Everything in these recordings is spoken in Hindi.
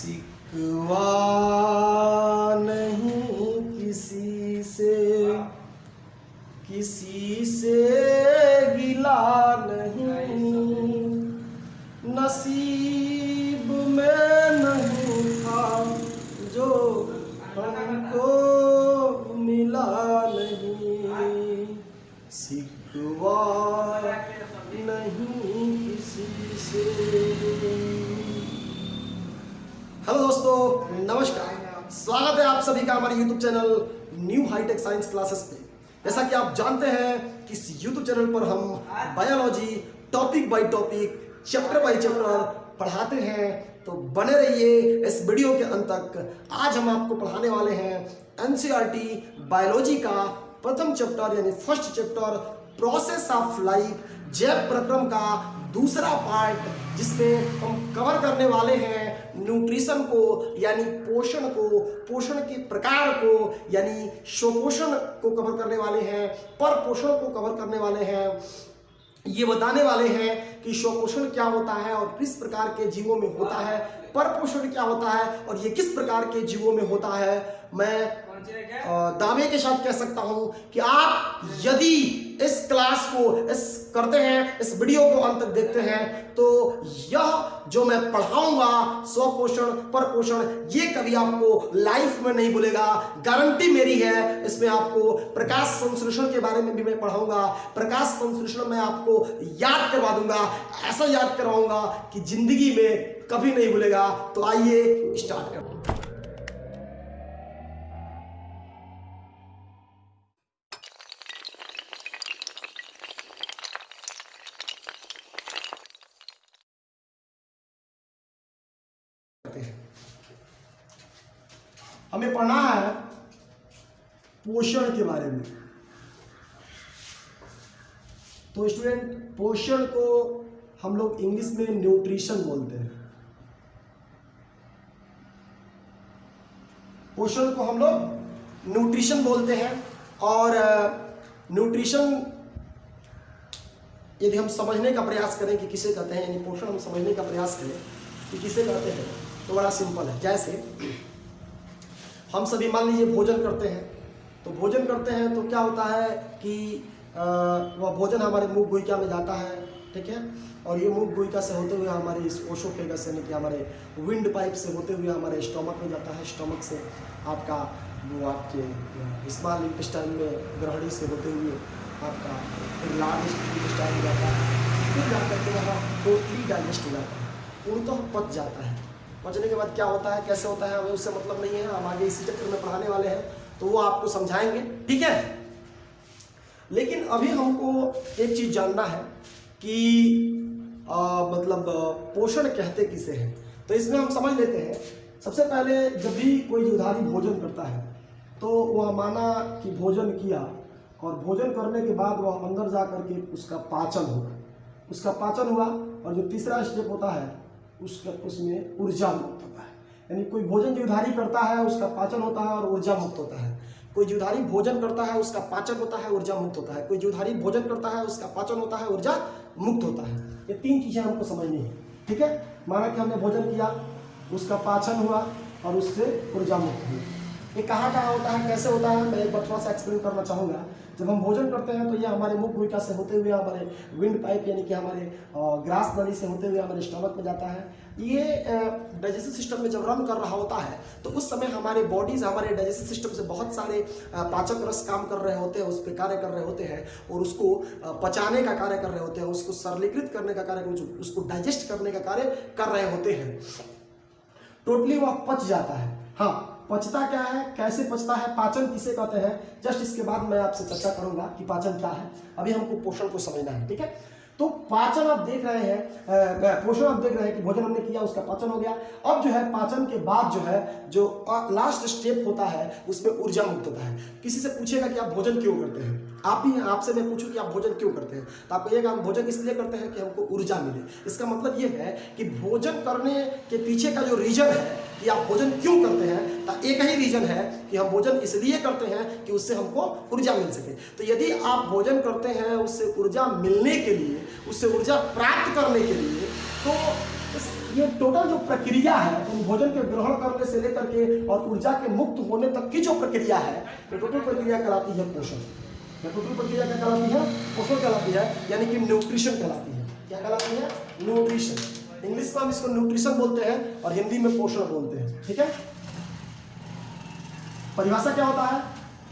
सिकवा नहीं किसी से गिला नहीं, नसीब में नहीं था जो हमको मिला नहीं, सिकवा नहीं किसी से। हेलो दोस्तों, नमस्कार, स्वागत है आप सभी का हमारे YouTube channel new high tech science classes पे। जैसा कि आप जानते हैं कि इस YouTube चैनल पर हम biology topic by topic, chapter by chapter पढ़ाते हैं, तो बने रहिए इस वीडियो के अंत तक। आज हम आपको पढ़ाने वाले हैं NCERT बायोलॉजी का प्रथम चैप्टर यानी first chapter process of life, जैव प्रक्रम का दूसरा पार्ट, जिसमें हम कवर करने वाले हैं न्यूट्रिशन को यानी पोषण को, पोषण के प्रकार को यानी स्वपोषण को कवर करने वाले हैं, पर पोषण को कवर करने वाले हैं, ये बताने वाले हैं कि स्वपोषण क्या होता है और किस प्रकार के जीवों में होता है, पर पोषण क्या होता है और ये किस प्रकार के जीवों में होता है। मैं दावे के साथ कह सकता हूं कि आप यदि इस क्लास को करते हैं, इस वीडियो को अंत तक देखते हैं, तो यह जो मैं पढ़ाऊंगा स्वपोषण पर पोषण, ये कभी आपको लाइफ में नहीं भूलेगा, गारंटी मेरी है। इसमें आपको प्रकाश संश्लेषण के बारे में भी मैं पढ़ाऊंगा, प्रकाश संश्लेषण में आपको याद करवा दूंगा, ऐसा याद करवाऊंगा कि जिंदगी में कभी नहीं भूलेगा। तो आइए स्टार्ट करते हैं। हमें पढ़ना है पोषण के बारे में। तो स्टूडेंट, पोषण को हम लोग इंग्लिश में न्यूट्रिशन बोलते हैं। पोषण को हम लोग न्यूट्रिशन बोलते हैं। और न्यूट्रिशन यदि हम समझने का प्रयास करें कि किसे कहते हैं, यानी पोषण हम समझने का प्रयास करें कि किसे कहते हैं, तो बड़ा सिंपल है। जैसे हम सभी मान लीजिए भोजन करते हैं, तो भोजन करते हैं तो क्या होता है कि वह भोजन हमारे मुख गुहिका में जाता है, ठीक है, और ये मुख गुहिका से होते हुए हमारे इस ओसोफेगस यानी कि हमारे विंड पाइप से होते हुए हमारे स्टमक में जाता है, स्टमक से आपका वो आपके स्मॉल इंटेस्टाइन में ग्रहणी से होते हुए आपका फिर लार्ज इंटेस्टाइन में जाता है, फिर जाकर के वहाँ टोटली डाइजेस्ट हो जाता है, पूर्णतः पच जाता है। पचने के बाद क्या होता है, कैसे होता है, हमें उससे मतलब नहीं है, हम आगे इसी चक्कर में पढ़ाने वाले हैं, तो वो आपको समझाएंगे, ठीक है। लेकिन अभी हमको एक चीज जानना है कि मतलब पोषण कहते किसे हैं। तो इसमें हम समझ लेते हैं। सबसे पहले जब भी कोई जीवधारी भोजन करता है, तो वह माना कि भोजन किया और भोजन करने के बाद वह अंदर जा करके उसका पाचन हुआ, और जो तीसरा स्टेप होता है उसमें ऊर्जा मुक्त होता है। यानी कोई भोजन जीवधारी करता है, उसका पाचन होता है और ऊर्जा मुक्त होता है। कोई जीवधारी भोजन करता है, उसका पाचन होता है, ऊर्जा मुक्त होता है। कोई जीवधारी भोजन करता है, उसका पाचन होता है, ऊर्जा मुक्त होता है। ये तीन चीजें हमको समझनी है, ठीक है। माना कि हमने भोजन किया, उसका पाचन हुआ और उससे ऊर्जा मुक्त हुई। ये कहाँ होता है, कैसे होता है, मैं एक बार थोड़ा सा एक्सप्लेन करना चाहूँगा। जब हम भोजन करते हैं तो ये हमारे मुख गुहिका से होते हुए हमारे विंड पाइप यानी कि हमारे ग्रास नली से होते हुए हमारे स्टमक में जाता है। ये डाइजेस्टिव सिस्टम में जब रन कर रहा होता है, तो उस समय हमारे बॉडीज, हमारे डाइजेस्टिव सिस्टम से बहुत सारे पाचक रस काम कर रहे होते हैं, उस पर कार्य कर रहे होते हैं, और उसको पचाने का कार्य कर रहे होते हैं, उसको सरलीकृत करने का कार्य, उसको डाइजेस्ट करने का कार्य कर रहे होते हैं। टोटली वह पच जाता है। हाँ, पचता क्या है, कैसे पचता है, पाचन किसे कहते हैं, जस्ट इसके बाद मैं आपसे चर्चा करूंगा कि पाचन क्या है। अभी हमको पोषण को समझना है, ठीक है। तो पाचन आप देख रहे हैं, पोषण आप देख रहे हैं कि भोजन हमने किया, उसका पाचन हो गया। अब जो है पाचन के बाद जो है जो लास्ट स्टेप होता है, उसमें ऊर्जा मुक्त होता है। किसी से पूछेगा कि आप भोजन क्यों करते हैं, आप भी आपसे मैं पूछूं कि आप भोजन क्यों करते हैं, तो आप कहिएगा हम भोजन इसलिए करते हैं कि हमको ऊर्जा मिले। इसका मतलब ये है कि भोजन करने के पीछे का जो रीजन है कि आप भोजन क्यों करते हैं, तो एक ही रीजन है कि हम भोजन इसलिए करते हैं कि उससे हमको ऊर्जा मिल सके। तो यदि आप भोजन करते हैं उससे ऊर्जा मिलने के लिए, उससे ऊर्जा प्राप्त करने के लिए, तो ये टोटल जो प्रक्रिया है, तो भोजन के ग्रहण करने से लेकर के और ऊर्जा के मुक्त होने तक की जो प्रक्रिया है, ये टोटल प्रक्रिया कहलाती है पोषण। ये टोटल प्रक्रिया क्या कहलाती है? पोषण कहलाती है, यानी कि न्यूट्रिशन कहलाती है। क्या कहलाती है? न्यूट्रिशन। इंग्लिश में हम इसको न्यूट्रिशन बोलते हैं और हिंदी में पोषण बोलते हैं। ठीक है, परिभाषा क्या होता है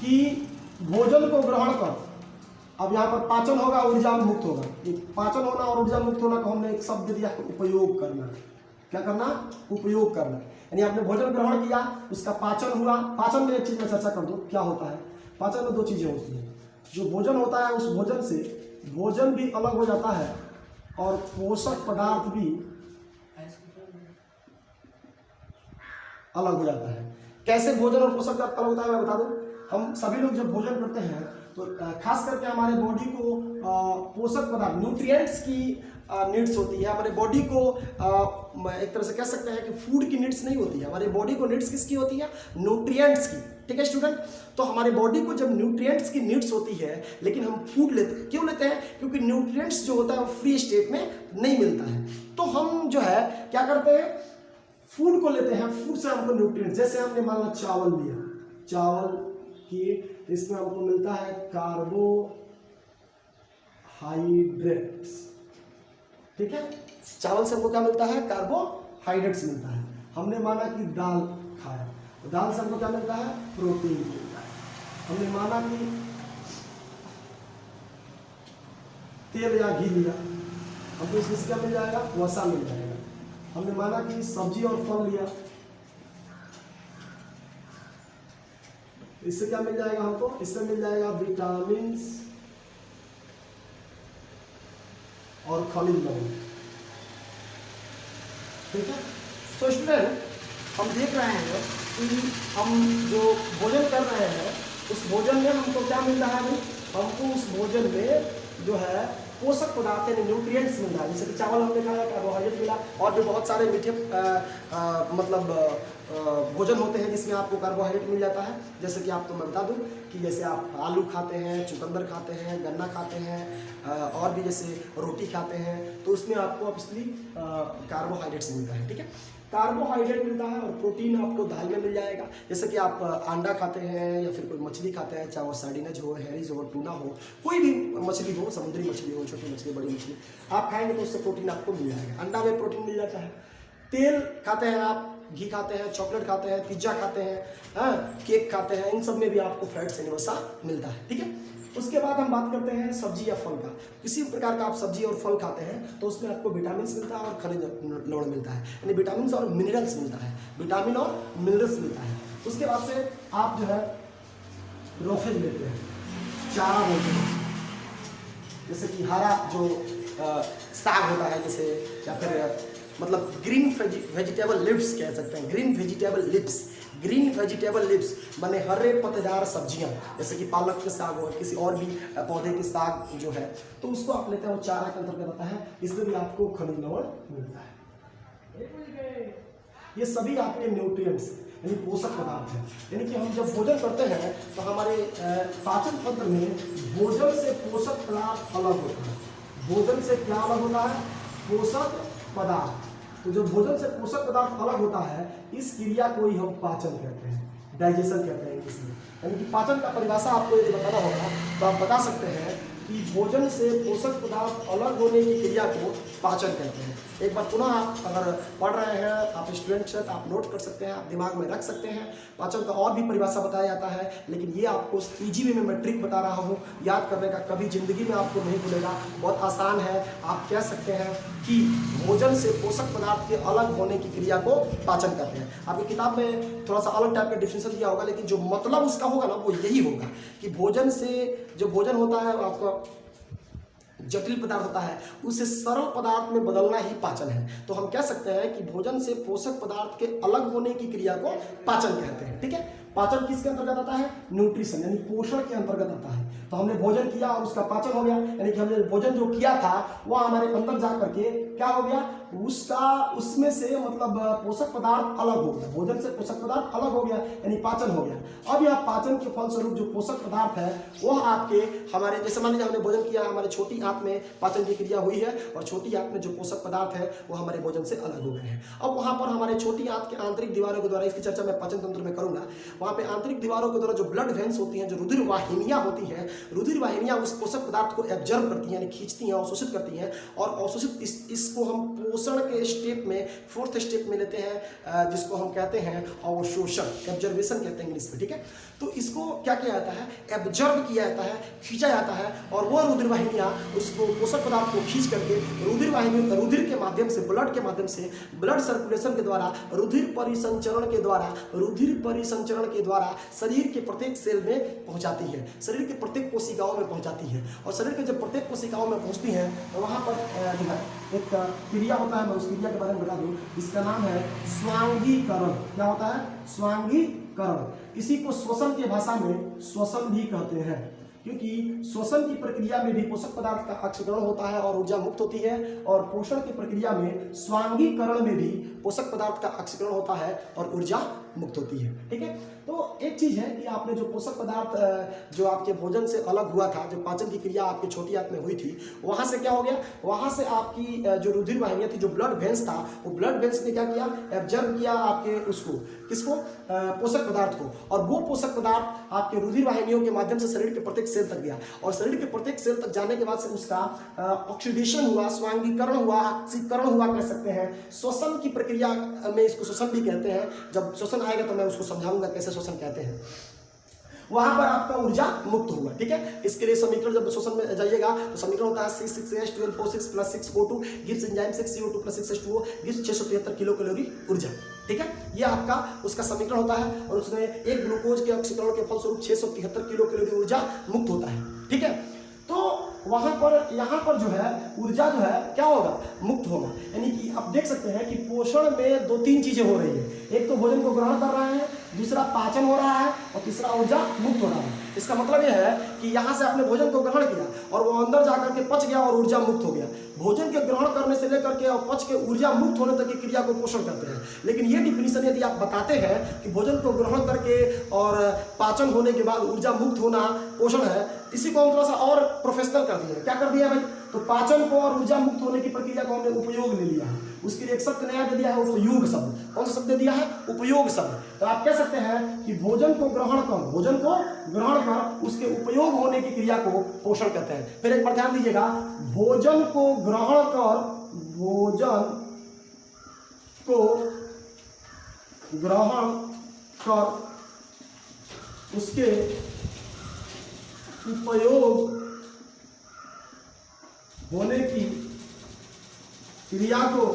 कि भोजन को ग्रहण कर, अब यहाँ पर पाचन होगा, ऊर्जा मुक्त होगा। ये पाचन होना और ऊर्जा मुक्त होना को हमने एक शब्द दिया, उपयोग करना। क्या करना? उपयोग करना। यानी आपने भोजन ग्रहण किया, उसका पाचन हुआ। पाचन में एक चीज में चर्चा कर दूं, क्या होता है पाचन में? दो चीजें होती हैं। जो भोजन होता है, उस भोजन से भोजन भी अलग हो जाता है और पोषक पदार्थ भी अलग हो जाता है। कैसे भोजन और पोषक पदार्थ अलग होता है मैं बता दूं। हम सभी लोग जब भोजन करते हैं तो खास करके हमारे बॉडी को पोषक पदार्थ, न्यूट्रिएंट्स की नीड्स होती है। हमारे बॉडी को एक तरह से कह सकते हैं कि फूड की नीड्स नहीं होती है, हमारे बॉडी को नीड्स किसकी होती है? न्यूट्रिएंट्स की। ठीक है स्टूडेंट, तो हमारे बॉडी को जब न्यूट्रिएंट्स की नीड्स होती है, लेकिन हम फूड लेते हैं। क्यों लेते हैं? क्योंकि न्यूट्रिएंट्स जो होता है वो फ्री स्टेट में नहीं मिलता है। तो हम जो है क्या करते हैं? फूड को लेते हैं, फूड से हमको न्यूट्रिएंट्स, जैसे हमने मान लो चावल लिया, चावल की इसमें हमको मिलता है कार्बोहाइड्रेट्स। ठीक है, चावल से हमको क्या मिलता है? कार्बोहाइड्रेट्स मिलता है। हमने माना कि दाल खाया, तो दाल से हमको क्या मिलता है? प्रोटीन मिलता है। हमने माना कि तेल या घी लिया, हमको इसमें क्या मिल जाएगा? वसा मिल जाएगा। हमने माना कि सब्जी और फल लिया, इससे क्या मिल जाएगा हमको? इससे मिल जाएगा विटामिन और खनिज लवण। ठीक है, तो स्टूडेंट हम देख रहे हैं कि हम जो भोजन कर रहे हैं, उस भोजन में हमको क्या मिल रहा है? हमको उस भोजन में जो है पोषक पदार्थ यानी न्यूट्रिएंट्स मिल रहा है। जैसे कि चावल हमने खाया, कार्बोहाइड्रेट मिला, और भी बहुत सारे मीठे भोजन होते हैं जिसमें आपको कार्बोहाइड्रेट मिल जाता है। जैसे कि आपको मैं बता दूं कि जैसे आप आलू खाते हैं, चुकंदर खाते हैं, गन्ना खाते हैं, और भी जैसे रोटी खाते हैं, तो उसमें आपको ऑब्वियसली कार्बोहाइड्रेट्स मिलता है। ठीक है, कार्बोहाइड्रेट मिलता है और प्रोटीन आपको दाल में मिल जाएगा। जैसे कि आप अंडा खाते हैं या फिर कोई मछली खाते हैं, चाहे वो सार्डिनज हो, हेरिज हो, टूना हो, कोई भी मछली हो, समुद्री मछली हो, छोटी मछली, बड़ी मछली, आप खाएंगे तो उससे प्रोटीन आपको मिल जाएगा। अंडा में प्रोटीन मिल जाता है। तेल खाते हैं आप, घी खाते हैं, चॉकलेट खाते हैं, पिज्जा खाते हैं, केक खाते हैं, इन सब में भी आपको फैट्स यानी वसा मिलता है। ठीक है, उसके बाद हम बात करते हैं सब्जी या फल का। किसी प्रकार का आप सब्जी और फल खाते हैं तो उसमें आपको विटामिन मिलता है और खनिज लवण मिलता है, यानी विटामिन और मिनरल्स मिलता है, विटामिन और मिनरल्स मिलता है। उसके बाद से आप जो है रोफेज लेते हैं, चारा बोलते हैं, जैसे कि हरा जो साग होता है, जैसे या फिर मतलब ग्रीन वेजिटेबल लिव्स कह सकते हैं, green vegetable leaves, green vegetable leaves माने हरे पत्तेदार सब्जियां, जैसे कि पालक के साग और किसी और भी पौधे के साग जो है, तो उसको आप लेते हैं, वो चारा के अंतर्गत आता है। इसमें भी आपको खनिज लवण मिलता है। ये सभी आपके न्यूट्रिएंट्स यानी पोषक पदार्थ हैं। यानी कि हम जब भोजन करते हैं तो हमारे पाचन तंत्र में भोजन से पोषक पदार्थ अलग होता है। भोजन से क्या अलग होता है? पोषक पदार्थ। तो जो भोजन से पोषक पदार्थ अलग होता है, इस क्रिया को ही हम पाचन कहते हैं, डाइजेशन कहते हैं इसमें। यानी कि पाचन का परिभाषा आपको यदि बताना होगा तो आप बता सकते हैं कि भोजन से पोषक पदार्थ अलग होने की क्रिया को पाचन कहते हैं। एक बार पुनः आप अगर पढ़ रहे हैं, आप स्टूडेंट हैं, आप नोट कर सकते हैं, आप दिमाग में रख सकते हैं। पाचन का और भी परिभाषा बताया जाता है, लेकिन ये आपको ईजी वे में मैं ट्रिक बता रहा हूँ, याद करने का कभी जिंदगी में आपको नहीं भूलेगा, बहुत आसान है। आप कह सकते हैं कि भोजन से पोषक पदार्थ के अलग होने की क्रिया को पाचन कहते हैं। आपकी किताब में थोड़ा सा अलग टाइप का डिफिनेशन दिया होगा, लेकिन जो मतलब उसका होगा ना वो यही होगा कि भोजन से जो भोजन होता है आपका जटिल पदार्थ होता है, उसे सरल पदार्थ में बदलना ही पाचन है। तो हम कह सकते हैं कि भोजन से पोषक पदार्थ के अलग होने की क्रिया को पाचन कहते हैं। ठीक है, पाचन किसके अंतर्गत आता है? न्यूट्रिशन यानी पोषण के अंतर्गत आता है। तो हमने भोजन किया और उसका पाचन हो गया, यानी कि हमने भोजन जो किया था वह हमारे अंदर जा करके क्या हो गया, उसमें से मतलब पोषक पदार्थ अलग हो गया, भोजन से पोषक पदार्थ अलग हो गया यानी पाचन हो गया। अब यह पाचन के फलस्वरूप जो पोषक पदार्थ है वह आपके हमारे, जैसे मान लीजिए हमने भोजन किया, हमारे छोटी आंत में पाचन की क्रिया हुई है और छोटी आंत में जो पोषक पदार्थ है वो हमारे भोजन से अलग हो गए हैं। अब वहां पर हमारे छोटी आंत के आंतरिक दीवारों के द्वारा, इसकी चर्चा मैं पाचन तंत्र में करूंगा, वहां पे आंतरिक दीवारों के द्वारा जो ब्लड वेन्स होती हैं, जो रुधिर वाहिनियां होती हैं, रुधिर वाहिनियां उस पोषक पदार्थ को एब्जॉर्ब करती हैं, यानी खींचती हैं, अवशोषित करती हैं और अवशोषित इसको हम पोषण के स्टेप में, फोर्थ स्टेप में लेते हैं, जिसको हम कहते हैं अवशोषण, एब्जॉर्बेशन कहते हैं इंग्लिश में, ठीक है। तो इसको क्या किया जाता है, एब्जॉर्ब किया जाता है, खींचा जाता है और वह रुधिर वाहिनियां उसको पोषक पदार्थ को खींच करके रुधिर वाहिनियों, रुधिर के माध्यम से, ब्लड के माध्यम से, ब्लड सर्कुलेशन के द्वारा, रुधिर परिसंचरण के द्वारा, रुधिर परिसंचरण के द्वारा शरीर के प्रत्येक सेल में पहुंचाती है, शरीर के प्रत्येक कोशिकाओं में पहुंचाती है और शरीर के जब प्रत्येक कोशिकाओं में पहुंचती है तो वहां पर जो है एक क्रिया होता है, मैं उस क्रिया के बारे में बता दूं, इसका नाम है स्वांगीकरण। क्या होता है? स्वांगीकरण। इसी को श्वसन की भाषा में श्वसन भी कहते हैं, क्योंकि श्वसन की प्रक्रिया में भी पोषक पदार्थ का ऑक्सीकरण होता है और ऊर्जा मुक्त होती है, और पोषण की प्रक्रिया में स्वांगीकरण में भी पोषक पदार्थ का ऑक्सीकरण होता है और ऊर्जा मुक्त होती है, ठीक है। तो एक चीज है कि आपने जो पोषक पदार्थ जो आपके भोजन से अलग हुआ था, जो पाचन की क्रिया आपकी छोटी आंत में हुई थी, वहां से क्या हो गया, वहां से आपकी जो रुधिर वाहिनियां थी, जो ब्लड वेन्स था, वो ब्लड वेन्स ने क्या किया, एब्जॉर्ब किया आपके उसको, किसको, पोषक पदार्थ को, और वो पोषक पदार्थ आपके रुधिर वाहिनियों के माध्यम से शरीर के प्रत्येक सेल तक गया और शरीर के प्रत्येक सेल तक जाने के बाद से उसका ऑक्सीडेशन हुआ, स्वांगीकरण हुआ, ऑक्सीकरण हुआ कह सकते हैं। श्वसन की प्रक्रिया में इसको श्वसन भी कहते हैं। जब श्वसन आएगा तो मैं उसको समझाऊंगा कैसे श्वसन कहते हैं। वहां पर आपका ऊर्जा मुक्त हुआ, ठीक है। इसके लिए समीकरण जब श्वसन में जाइएगा तो समीकरण होता है C6H12O6 + 6O2 gives enzyme 6CO2 + 6H2O gives 673 kilo calorie ऊर्जा, ठीक है। ये आपका उसका समीकरण होता है और उसमें एक ग्लूकोज के ऑक्सीकरण के फलस्वरूप 673 किलो कैलोरी ऊर्जा मुक्त होता है, ठीक है। तो वहां पर यहाँ पर जो है ऊर्जा जो है क्या होगा, मुक्त होगा, यानी कि आप देख सकते हैं कि पोषण में 2-3 चीजें हो रही है। एक तो भोजन को ग्रहण कर रहे हैं, दूसरा पाचन हो रहा है और तीसरा ऊर्जा मुक्त हो रहा है। इसका मतलब यह है कि यहाँ से आपने भोजन को ग्रहण किया और वो अंदर जाकर के पच गया और ऊर्जा मुक्त हो गया। भोजन के ग्रहण करने से लेकर के और पच के ऊर्जा मुक्त होने तक की क्रिया को पोषण कहते हैं। लेकिन ये डिफिनीशन यदि आप बताते हैं कि भोजन को ग्रहण करके और पाचन होने के बाद ऊर्जा मुक्त होना पोषण है, इसी को हम थोड़ा सा और प्रोफेशनल कर दिया। क्या कर दिया भाई, तो पाचन को और ऊर्जा मुक्त होने की प्रक्रिया को हमने उपयोग ले लिया है। उसके लिए एक शब्द नया दे दिया है, उपयोग शब्द। कौन सा शब्द दे दिया है, उपयोग शब्द। तो आप कह सकते हैं कि भोजन को ग्रहण कर उसके उपयोग होने की क्रिया को पोषण कहते हैं। फिर एक बार ध्यान दीजिएगा, भोजन को ग्रहण कर उसके उपयोग होने की क्रिया को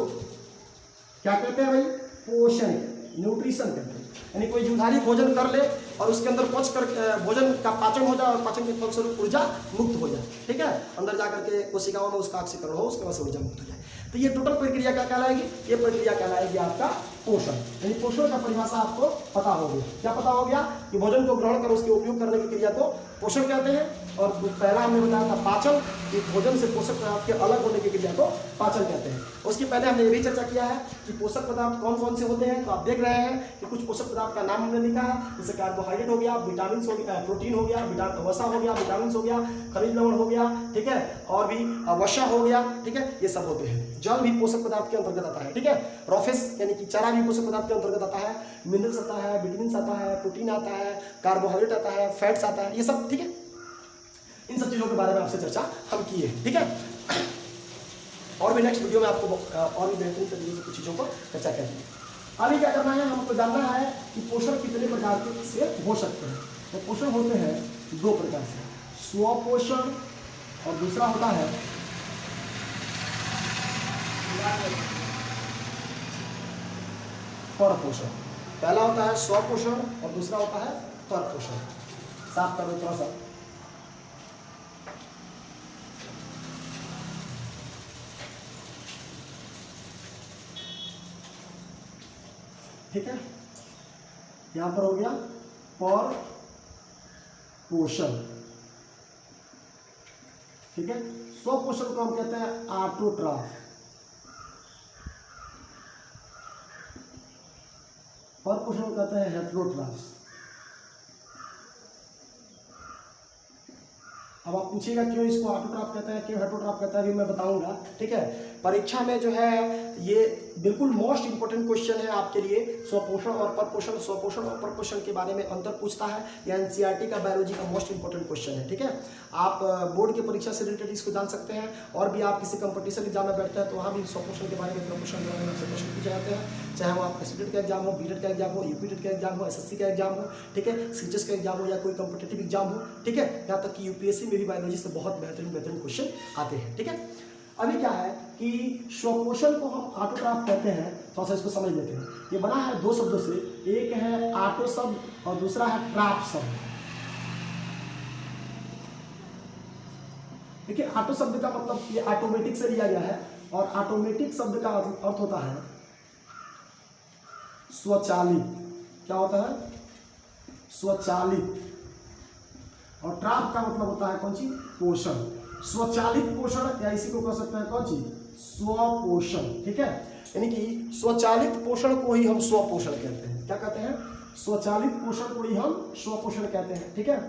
क्या कहते हैं भाई, पोषण, न्यूट्रिशन कहते हैं। यानी कोई जीवधारी भोजन कर ले और उसके अंदर पच कर भोजन का पाचन हो जाए और पाचन के फलस्वरूप ऊर्जा मुक्त हो जाए, ठीक है। अंदर जाकर के कोशिकाओं में उसका ऑक्सीकरण हो, उसके बाद से ऊर्जा मुक्त हो जाए। तो ये टोटल प्रक्रिया क्या कहलाएगी, ये प्रक्रिया कहलाएगी आपका पोषण। यानी पोषण का परिभाषा आपको पता हो गया। क्या पता हो गया कि भोजन को ग्रहण कर उसके उपयोग करने की क्रिया को पोषण कहते हैं। और पहला हमने बताया था पाचन, कि भोजन से पोषक पदार्थ के अलग होने की क्रिया को पाचन कहते हैं। उसके पहले हमने ये भी चर्चा किया है कि पोषक पदार्थ कौन कौन से होते हैं। तो आप देख रहे हैं कि कुछ पोषक पदार्थ का नाम हमने लिखा है, जैसे कार्बोहाइड्रेट हो गया, विटामिन हो गया, प्रोटीन हो गया, वसा हो गया, विटामिन हो गया, खनिज लवण हो गया, ठीक है, और भी वसा हो गया, ठीक है, ये सब होते हैं। जल भी पोषक पदार्थ के अंतर्गत आता है, ठीक है। रोफेस यानी कि चारा भी पोषक पदार्थ के अंतर्गत आता है। मिनरल्स आता है, विटामिन आता है, प्रोटीन आता है, कार्बोहाइड्रेट आता है, फैट्स आता है, ये सब, ठीक है। इन सब चीजों के बारे में आपसे चर्चा हम किए, ठीक है। और भी नेक्स्ट वीडियो में आपको और भी बेहतरीन तरीके से कुछ चीजों को चर्चा करेंगे। अभी क्या करना है, हमको जानना है कि पोषण कितने प्रकार के से हो सकते हैं। तो पोषण होते हैं 2 प्रकार से, स्वपोषण और दूसरा होता है परपोषण। पहला होता है स्वपोषण और दूसरा होता है परपोषण। साफ कर दो थोड़ा सा। ठीक है, यहां पर हो गया पर पोषण, ठीक है। स्वपोषण को हम कहते हैं ऑटोट्रॉफ, पर पोषण को कहते हैं हेटेरोट्रॉफ। अब आप पूछिएगा क्यों इसको ऑटोट्रॉफ कहते हैं, क्यों हेटेरोट्रॉफ कहते हैं, अभी मैं बताऊंगा, ठीक है। परीक्षा में जो है ये बिल्कुल मोस्ट इंपोर्टेंट क्वेश्चन है आपके लिए, स्वपोषण और परपोषण, स्वपोषण और परपोषण के बारे में अंतर पूछता है। यह एनसीईआरटी का बायोलॉजी का मोस्ट इंपोर्टेंट क्वेश्चन है, ठीक है। आप बोर्ड की परीक्षा से रिलेटेड इसको जान सकते हैं, और भी आप किसी कंपटीशन एग्जाम में बैठते हैं तो वहाँ भी स्वपोषण के बारे में, परपोषण के बारे में आपसे क्वेश्चन पूछे जाते हैं, चाहे वो आपका एसटेट का एग्जाम हो, बीटेड का एग्जाम हो, यूपीटेड का एग्जाम हो, एसएससी का एग्जाम हो, ठीक है, सीजीएस का एग्जाम हो, या कोई कॉम्पिटिटिव एग्जाम हो, ठीक है। यहाँ तक कि यूपीएससी में भी बायोलॉजी से बहुत बेहतरीन क्वेश्चन आते हैं, ठीक है। अभी क्या है कि स्वपोषण को हम ऑटोट्रॉफ कहते हैं, थोड़ा सा इसको समझ लेते हैं। ये बना है दो शब्दों से, एक है ऑटो शब्द और दूसरा है ट्रॉफ शब्द। देखिए ऑटो शब्द का मतलब ये ऑटोमेटिक से लिया गया है, और ऑटोमेटिक शब्द का अर्थ होता है स्वचालित। क्या होता है? स्वचालित। और ट्रॉफ का मतलब होता है कौन सी? पोषण। स्वचालित पोषण, या इसी को कह सकते हैं कौन सी? स्वपोषण, ठीक है। यानी कि स्वचालित पोषण को ही हम स्वपोषण कहते हैं। क्या कहते हैं? स्वचालित पोषण को ही हम स्वपोषण कहते हैं, ठीक है।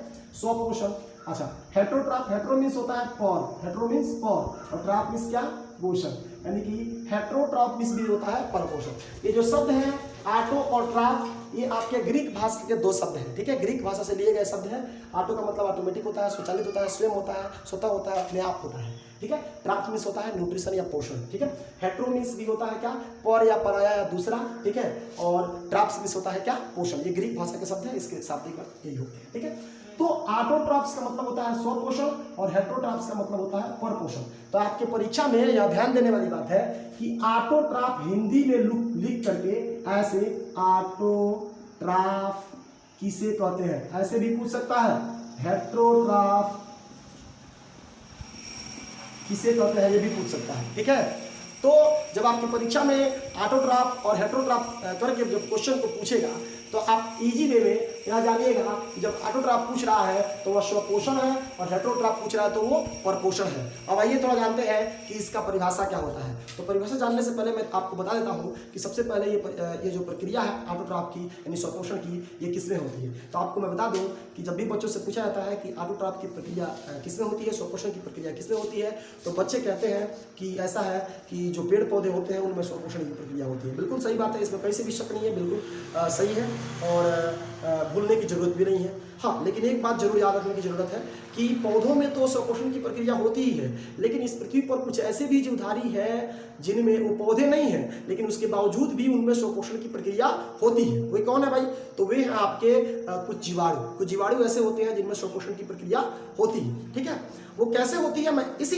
स्वपोषण। अच्छा, हेटेरोट्रॉफ, हेटेरो मीन्स होता है पर, हेटेरो मीन्स पर, और ट्रॉफ मीन्स क्या? पोषण। यानी कि हेटेरोट्रॉफ मीन्स भी होता है परपोषण। ये जो शब्द है ऑटो और ट्रॉफ, ये आपके ग्रीक भाषा के दो शब्द हैं, ठीक है। ग्रीक भाषा से लिए गए शब्द हैं। ऑटो का मतलब ऑटोमेटिक होता है, स्वचालित होता है, स्वयं होता है, स्वतः होता है, अपने आप होता है, ठीक है। ट्रॉफ मीन्स होता है न्यूट्रिशन या पोषण, ठीक है। हेटेरो मीन्स भी होता है क्या? पर या पराया या दूसरा, ठीक है। और ट्रॉफ मीन्स होता है क्या? पोषण। ये ग्रीक भाषा के शब्द है, इसके शाब्दिक अर्थ यही होते हैं, ठीक है। तो ऑटोट्रॉफ्स का मतलब होता है स्वपोषण, और हेटेरोट्रॉफ्स का मतलब होता है परपोषण। तो आपके परीक्षा में यह ध्यान देने वाली बात है कि ऑटोट्रॉफ हिंदी में लिख करके ऐसे ऑटोट्रॉफ किसे कहते हैं, ऐसे भी पूछ सकता है। हेटेरोट्रॉफ किसे कहते हैं, ये भी पूछ सकता है, ठीक है। तो जब आपकी परीक्षा में ऑटोट्रॉफ और हेटेरोट्रॉफ करके जब क्वेश्चन को पूछेगा, तो आप इजी वे में यहाँ जानिएगा कि जब ऑटोट्रॉफ पूछ रहा है तो वह स्वपोषण है, और हेटेरोट्रॉफ पूछ रहा है तो वो परपोषण है। अब आइए थोड़ा जानते हैं कि इसका परिभाषा क्या होता है। तो परिभाषा जानने से पहले मैं आपको बता देता हूँ कि सबसे पहले ये जो प्रक्रिया है ऑटोट्रॉफ की, यानी स्वपोषण की, ये किसमें होती है। तो आपको मैं बता दूँ कि जब भी बच्चों से पूछा जाता है कि ऑटोट्रॉफ की प्रक्रिया किसमें होती है, स्वपोषण की प्रक्रिया किसमें होती है, तो बच्चे कहते हैं कि ऐसा है कि जो पेड़ पौधे होते हैं उनमें स्वपोषण की प्रक्रिया होती है। बिल्कुल सही बात है, इसमें कहीं से भी शक नहीं है, बिल्कुल सही है, और भूलने की जरूरत भी नहीं है। हाँ, लेकिन एक बात जरूर याद रखने की जरूरत है कि पौधों में तो स्वपोषण की प्रक्रिया होती ही है, लेकिन इस पृथ्वी पर कुछ ऐसे भी जीवधारी है जिनमें वो पौधे नहीं हैं, लेकिन उसके बावजूद भी उनमें स्वपोषण की प्रक्रिया होती है। वे कौन है भाई? तो वे हैं आपके कुछ जीवाणु ऐसे होते हैं जिनमें स्वपोषण की प्रक्रिया होती है, ठीक है। वो कैसे होती है मैं इसी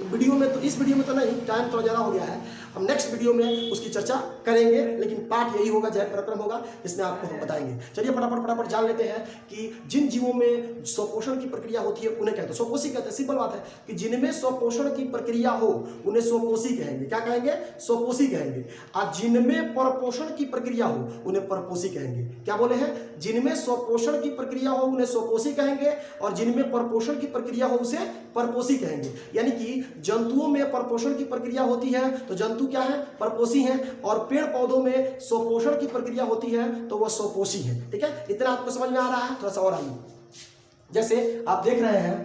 वीडियो में, तो इस वीडियो में तो नहीं, टाइम थोड़ा ज़्यादा हो गया है, हम नेक्स्ट वीडियो में उसकी चर्चा करेंगे, लेकिन पाठ यही होगा, जय पराक्रम होगा, इसमें आपको हम बताएंगे। चलिए फटाफट जान लेते हैं कि जिन जीवों में स्वपोषण की प्रक्रिया होती है उन्हें कहते हैं स्वपोषी कहते हैं। सिंपल बात है कि जिनमें स्वपोषण की प्रक्रिया हो उन्हें स्वपोषी कहेंगे। क्या कहेंगे? स्वपोषी कहेंगे। और जिनमें परपोषण की प्रक्रिया हो उन्हें परपोषी कहेंगे। क्या बोले हैं? जिनमें स्वपोषण की प्रक्रिया हो उन्हें स्वपोषी कहेंगे, और जिनमें परपोषण की प्रक्रिया हो उसे परपोषी कहेंगे। यानी कि जंतुओं में परपोषण की प्रक्रिया होती है तो जंतु क्या है? परपोषी हैं, और पेड़ पौधों में स्वपोषण की प्रक्रिया होती है तो वह स्वपोषी है, ठीक है। इतना आपको समझ में आ रहा है? थोड़ा सा और आइए, जैसे आप देख रहे हैं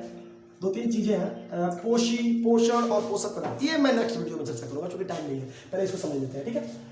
दो तीन चीजें हैं, पोषी, पोषण और पोषक पदार्थ। ये मैं नेक्स्ट वीडियो में चर्चा करूंगा क्योंकि टाइम नहीं है, पहले इसको समझ लेते हैं, ठीक है।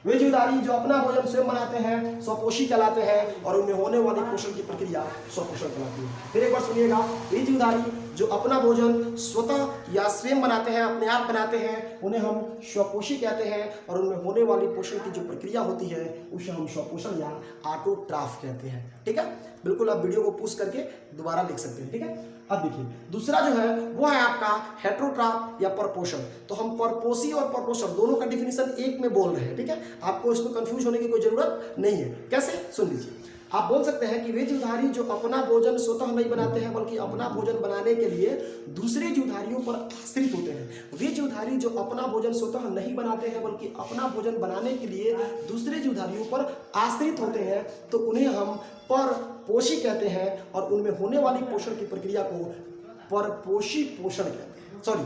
वे जीवधारी जो अपना भोजन स्वयं बनाते हैं स्वपोषी कहलाते हैं, और उनमें होने वाली पोषण की प्रक्रिया स्वपोषण कहलाती है। फिर एक बार सुनिएगा, वे जीवधारी जो अपना भोजन स्वतः या स्वयं बनाते हैं, अपने आप बनाते हैं, उन्हें हम स्वपोषी कहते हैं, और उनमें होने वाली पोषण की जो प्रक्रिया होती है उसे हम स्वपोषण या ऑटोट्रॉफ कहते हैं, ठीक है। बिल्कुल आप वीडियो को पुश करके दोबारा लिख सकते हैं, ठीक है। अब देखिए दूसरा जो है वो है आपका हेटेरोट्रॉफ या परपोषण। तो हम परपोषी और परपोषण दोनों का डिफिनीशन एक में बोल रहे हैं, ठीक है। आपको इसमें कंफ्यूज होने की कोई जरूरत नहीं है। कैसे? सुन लीजिए। आप बोल सकते हैं कि वे जीवधारी जो अपना भोजन स्वतः नहीं बनाते हैं बल्कि अपना भोजन बनाने के लिए दूसरे जीवधारियों पर आश्रित होते हैं। वे जीवधारी जो अपना भोजन स्वतः नहीं बनाते हैं बल्कि अपना भोजन बनाने के लिए दूसरे जीवधारियों पर आश्रित होते हैं तो उन्हें हम परपोषी कहते हैं और उनमें होने वाली पोषण की प्रक्रिया को परपोषी पोषण कहते हैं। सॉरी,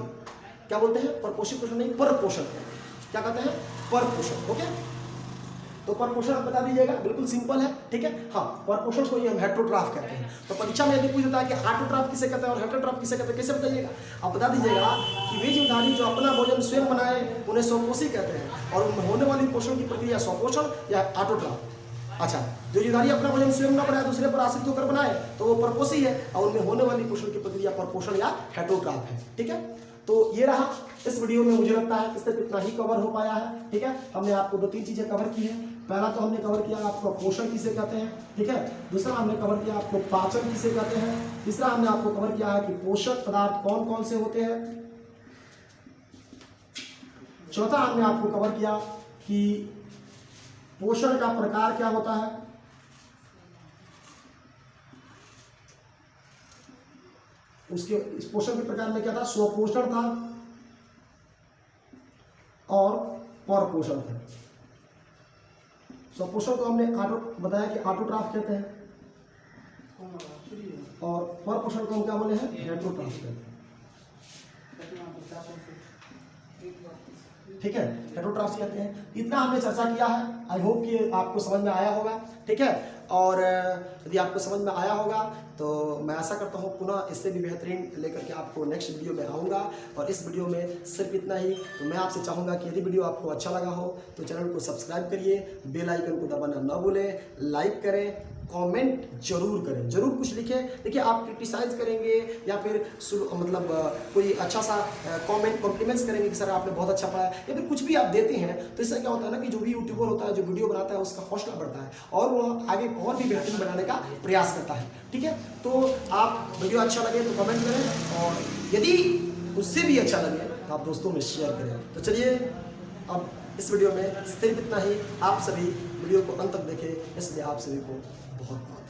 क्या बोलते हैं? परपोषी पोषण नहीं, परपोषण कहते हैं। क्या कहते हैं? परपोषण। ओके, तो परपोषण बता दीजिएगा, बिल्कुल सिंपल है, ठीक है। हाँ, परपोषण को ही हम हेटेरोट्रॉफ कहते हैं। तो परीक्षा में यदि पूछ होता है कि ऑटोट्रॉफ किसे कहते हैं और हेटेरोट्रॉफ किसे कहते हैं, कैसे बताइएगा? आप बता दीजिएगा कि वे जीवधारी जो अपना भोजन स्वयं बनाए उन्हें स्वपोषी कहते हैं और उनमें होने वाली पोषण की प्रक्रिया स्वपोषण या ऑटोट्रॉफ। अच्छा, जो जीवधारी अपना भोजन स्वयं न बनाए दूसरे पर आश्रित होकर बनाए तो वो परपोषी है और उनमें होने वाली पोषण की प्रक्रिया परपोषण या हेटेरोट्रॉफ है, ठीक है। तो ये रहा इस वीडियो में, मुझे लगता है इससे इतना ही कवर हो पाया है, ठीक है। हमने आपको 2-3 चीजें कवर की है। पहला तो हमने कवर किया आपको पोषण किसे कहते हैं, ठीक है। दूसरा हमने कवर किया आपको पाचन किसे कहते हैं। तीसरा हमने आपको कवर किया है कि पोषक पदार्थ कौन कौन से होते हैं। चौथा हमने आपको कवर किया कि पोषण का प्रकार क्या होता है। उसके इस पोषण के प्रकार में क्या था? स्वपोषण था और परपोषण था। स्वपोषण को हमने बताया कि ऑटोट्रॉफ कहते हैं और परपोषण को हम क्या बोले हैं? हेटेरोट्रॉफ कहते हैं, ठीक है। हेटेरोट्रॉफ कहते हैं। इतना हमने चर्चा किया है। आई होप कि आपको समझ में आया होगा, ठीक है। और यदि आपको समझ में आया होगा तो मैं आशा करता हूँ पुनः इससे भी बेहतरीन लेकर के आपको नेक्स्ट वीडियो में आऊँगा। और इस वीडियो में सिर्फ इतना ही। तो मैं आपसे चाहूँगा कि यदि वीडियो आपको अच्छा लगा हो तो चैनल को सब्सक्राइब करिए, बेल आइकन को दबाना न भूलें, लाइक करें, कमेंट जरूर करें, जरूर कुछ लिखें। देखिए, आप क्रिटिसाइज करेंगे या फिर मतलब कोई अच्छा सा कॉम्प्लीमेंट्स करेंगे कि सर आपने बहुत अच्छा पढ़ाया, या फिर कुछ भी आप देते हैं तो इससे क्या होता है ना कि जो भी यूट्यूबर होता है, जो वीडियो बनाता है, उसका हौसला बढ़ता है और वो आगे और भी बेहतरीन बनाने का प्रयास करता है, ठीक है। तो आप वीडियो अच्छा लगे तो कमेंट करें और यदि उससे भी अच्छा लगे तो आप दोस्तों में शेयर करें। तो चलिए, अब इस वीडियो में सिर्फ इतना ही। आप सभी वीडियो को अंत तक देखें, इसलिए आप सभी को बहुत बहुत